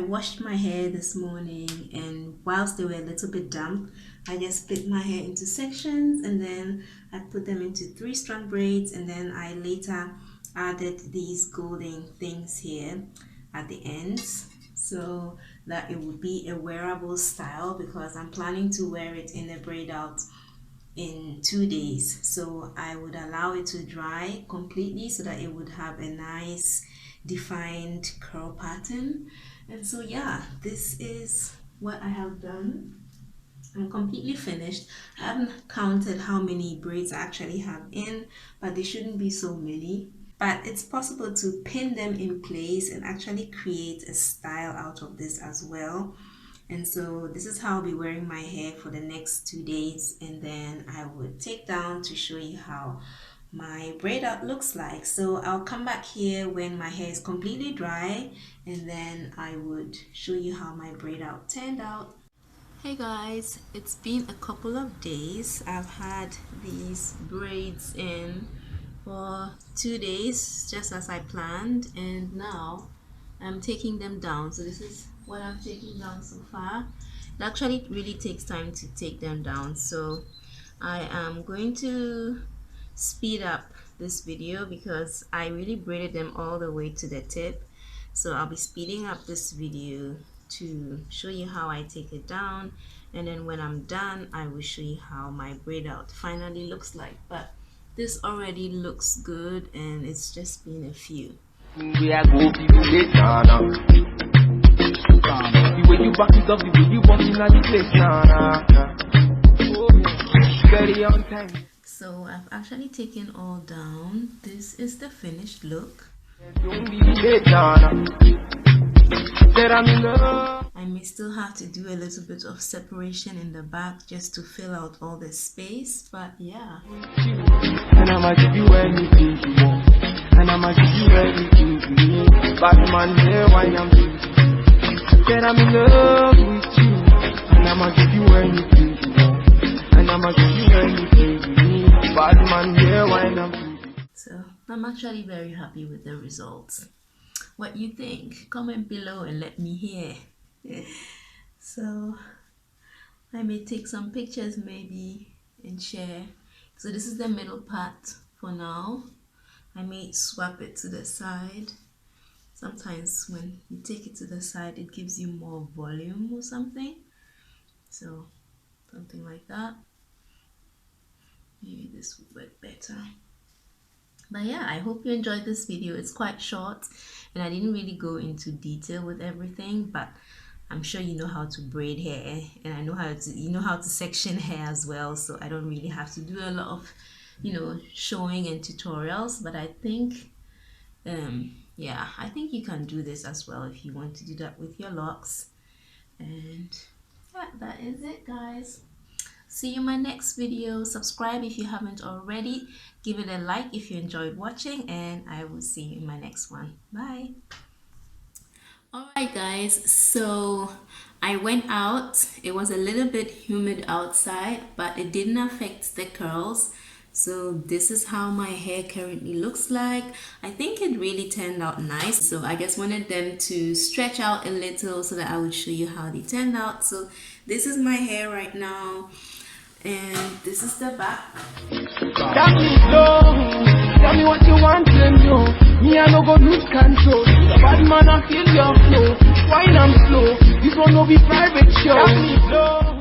washed my hair this morning, and whilst they were a little bit damp, I just split my hair into sections, and then I put them into 3-strand braids, and then I later added these golden things here at the ends so that it would be a wearable style, because I'm planning to wear it in a braid out in 2 days. So I would allow it to dry completely so that it would have a nice defined curl pattern. And so yeah, this is what I have done. I'm completely finished. I haven't counted how many braids I actually have in, but they shouldn't be so many. But it's possible to pin them in place and actually create a style out of this as well. And so this is how I'll be wearing my hair for the next 2 days, and then I would take down to show you how my braid out looks like. So I'll come back here when my hair is completely dry, and then I would show you how my braid out turned out. Hey guys, it's been a couple of days. I've had these braids in for 2 days just as I planned, and now I'm taking them down. So this is what I'm taking down so far. It actually really takes time to take them down, so I am going to speed up this video because I really braided them all the way to the tip. So I'll be speeding up this video to show you how I take it down, and then when I'm done I will show you how my braid out finally looks like. But this already looks good, and it's just been a few. We are going to be the way you back it up, the way you walking at the place, very on time. So I've actually taken all down. This is the finished look. I may still have to do a little bit of separation in the back just to fill out all the space, but yeah. And I'ma give you anything you want, and I'ma give you everything you need. Batman here, why I'm said I'm in love with you, and I'ma give you anything you want, and I'ma give you anything you need. Batman here, why I'm So I'm actually very happy with the results. What you think? Comment below and let me hear. So I may take some pictures maybe and share. So this is the middle part for now. I may swap it to the side. Sometimes when you take it to the side it gives you more volume or something. So something like that. Maybe this would work better. But yeah, I hope you enjoyed this video. It's quite short and I didn't really go into detail with everything, but I'm sure you know how to braid hair, and I know how to section hair as well, so I don't really have to do a lot of showing and tutorials. But I think yeah, I think you can do this as well if you want to do that with your locks. And yeah, that is it guys. See you in my next video. Subscribe if you haven't already. Give it a like if you enjoyed watching, and I will see you in my next one. Bye. Alright guys, so I went out. It was a little bit humid outside, but it didn't affect the curls. So this is how my hair currently looks like. I think it really turned out nice. So I just wanted them to stretch out a little so that I would show you how they turned out. So this is my hair right now, and this is the back. Tell me slow, tell me what you want to know. Me I no go lose control. Bad man I feel your flow. Wine I'm slow. This one no be private show. Tell me slow.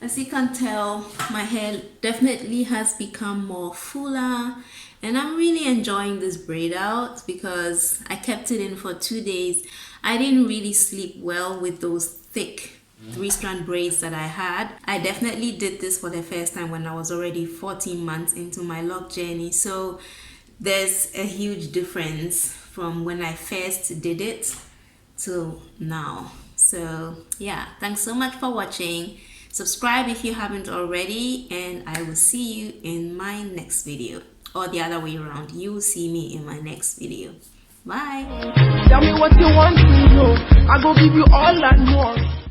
As you can tell, my hair definitely has become more fuller, and I'm really enjoying this braid out because I kept it in for 2 days. I didn't really sleep well with those thick 3-strand braids that I had. I definitely did this for the first time when I was already 14 months into my lock journey, so there's a huge difference from when I first did it to now. So yeah, thanks so much for watching. Subscribe if you haven't already, and I will see you in my next video, or the other way around, you will see me in my next video. Bye. Tell me what you want to know. I go give you all and more.